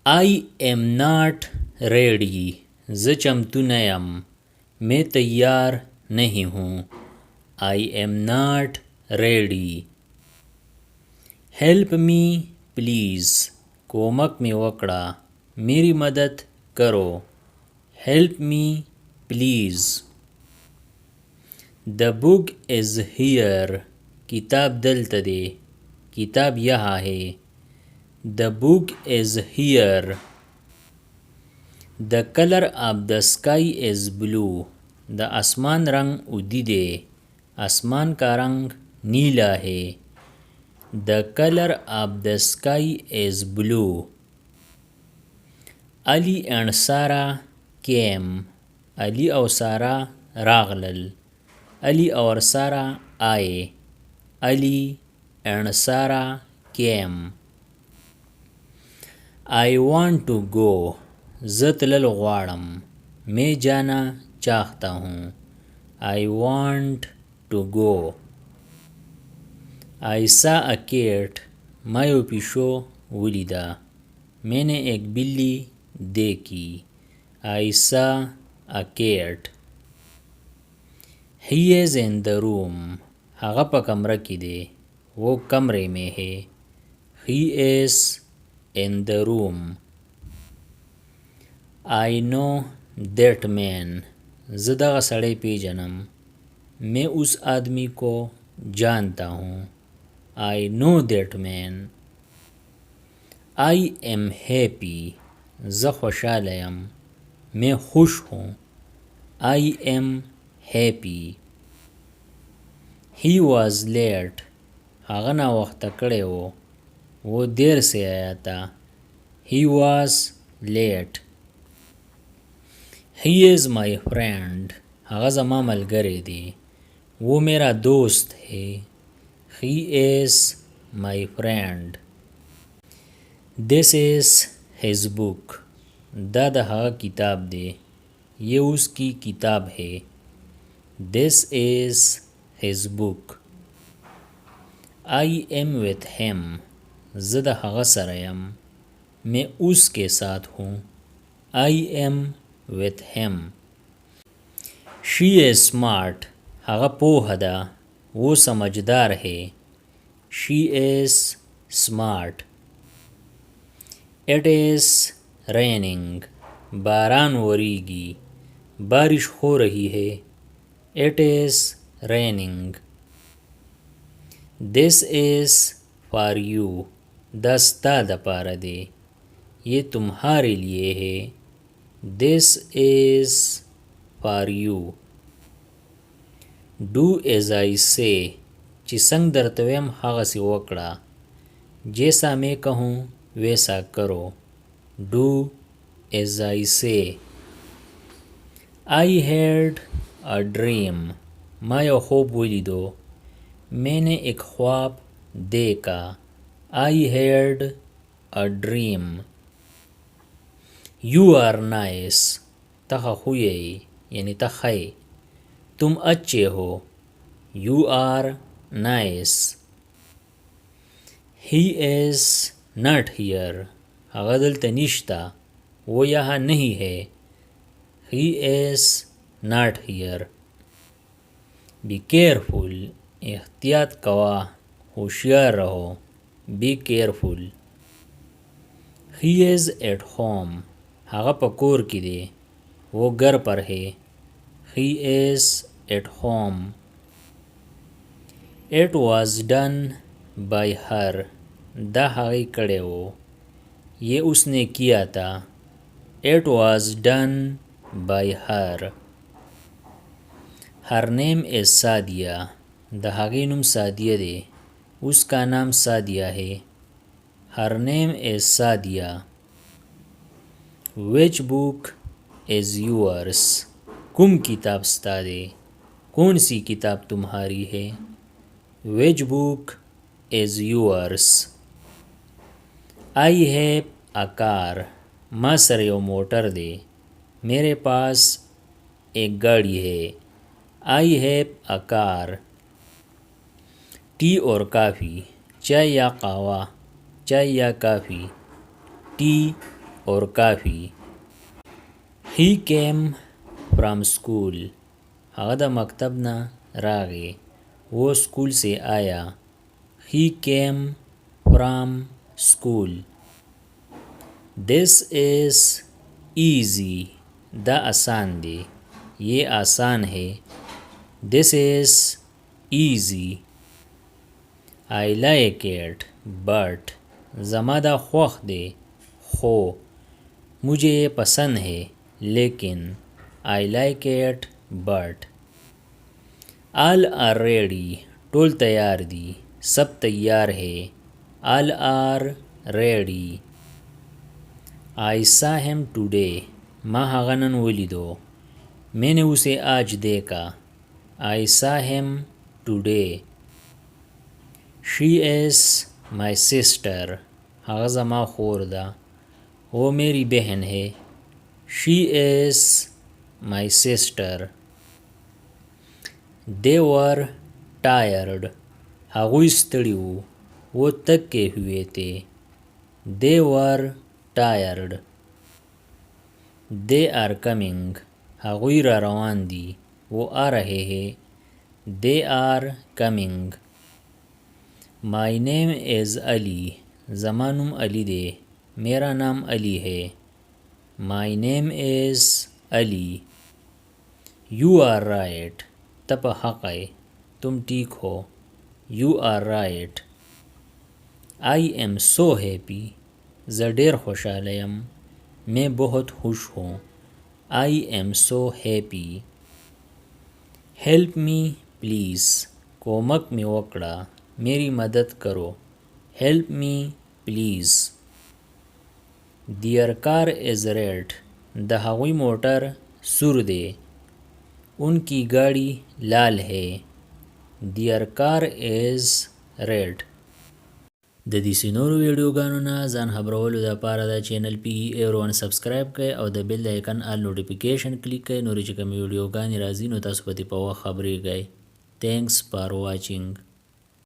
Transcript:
I am not ready, ज़ चमतू न यम, मैं तैयार नहीं हूँ. I am not ready. Help me please, कोमक में वकड़ा, मेरी मदद करो. Help me please. The book is here, किताब दल्त दे, किताब यहाँ है. The book is here. The colour of the sky is blue, द आसमान रंग उदी दे, आसमान का रंग नीला है. The colour of the sky is blue. Ali and Sara came, Ali और सारा रागलल. अली और सारा आए. Ali and Sara came. I want to go, ज़तलल ग़वाड़म, मैं जाना चाहता हूँ. I want to go. I saw a cat, मैं यो पिशो वलिदा, मैंने एक बिल्ली देखी. I saw a cat. He is in the room, हगा पा कमरा की दे, वो कमरे में है. He is in the room. I know that man, ज़ दगा सड़े पेजनम, मैं उस आदमी को जानता हूँ. I know that man. I am happy, ज़ खुशाल यम, मैं खुश हूँ. I am happy. He was late, हगा ना वक्त कड़े वो देर से आया था. He was late. He is my friend, हगा ज़मा मलगरे दे, वो मेरा दोस्त है. He is my friend. This is his book, दा हगा किताब दे, ये उसकी किताब है. This is his book. I am with him, ज़ द हगा सरयम, मैं उसके साथ हूँ. I M with him. She is smart, हगा पोहदा, वो समझदार है. She is smart. It is raining, बारान वरीगी, बारिश हो रही है. It is raining. This is for you, दस्ता दपारा दे, ये तुम्हारे लिए है. This is for you. Do as I say, چې څنګه درته ویم هغسې وکړه. जैसा मैं कहूँ वैसा करो. Do as I say. I had a dream, ما یو خوب ولیدو, मैंने एक ख्वाब देखा. I had a dream. You are nice, तखा खुये यानी तखाई, तुम अच्छे हो. You are nice. He is not here, हगा दल्ता निश्ता, वो यहाँ नहीं है. He is not here. Be careful, एहतियात कवा, होशियार रहो. Be careful. He is at home, हगा पकोर की दे, वो घर पर है. He is at home. It was done by her, दा हगाई कड़े वो, ये उसने किया था. It was done by her. Her name is Sadia, दा हगाई नुम सादिया दे, उसका नाम सादिया है. Her name is Sadia. Which book is yours, कुम किताब स्ता दे, कौन सी किताब तुम्हारी है. Which book is yours. I have a car, माँ सर यो मोटर दे, मेरे पास एक गाड़ी है. I have a car. T और काफ़ी, चाय या कहवा, चाय या काफ़ी. टी और काफ़ी. He came from school. هغه د مکتب نه راغی. वो स्कूल से आया. He came from school. This is easy. دا आसान دی. ये आसान है. This is easy. I like it, but زما دا خوښ دی خو मुझे ये पसंद है लेकिन I like it but. All are ready. ټول تیار دي. सब तैयार है. All are ready. I saw him today. ما هغه نن ولیدو. मैंने उसे आज देखा. I saw him today. She is my sister. هغه زما خور ده. वो मेरी बहन है. She is my sister. They were tired. هغوی ستړي وو. वो थके हुए थे. They were tired. They are coming. هغوی را روان دي. वो आ रहे हैं. They are coming. My name is Ali. زما نوم علی دی. मेरा नाम अली है. My name is Ali. You are right. ته په حق ہے. तुम ठीक हो. You are right. I am so happy. زه ډیر خوشحاله یم. मैं बहुत खुश हूँ. I am so happy. Help me please. कोमक में वकड़ा. मेरी मदद करो. Help me please. Their car is red. د هغوی موټر سور دی. उनकी गाड़ी लाल है. Their car is red. د دې سینورو ویډیوګانو نه ځان خبرولو دپاره د چینل PE سبسکرایب کړئ او د بیل د آیکن آل نوټیفیکیشن کلیک کړئ. نورې چې کومې ویډیوګانې راځي نو تاسو په دې په وخت خبرېږئ. Thanks for watching.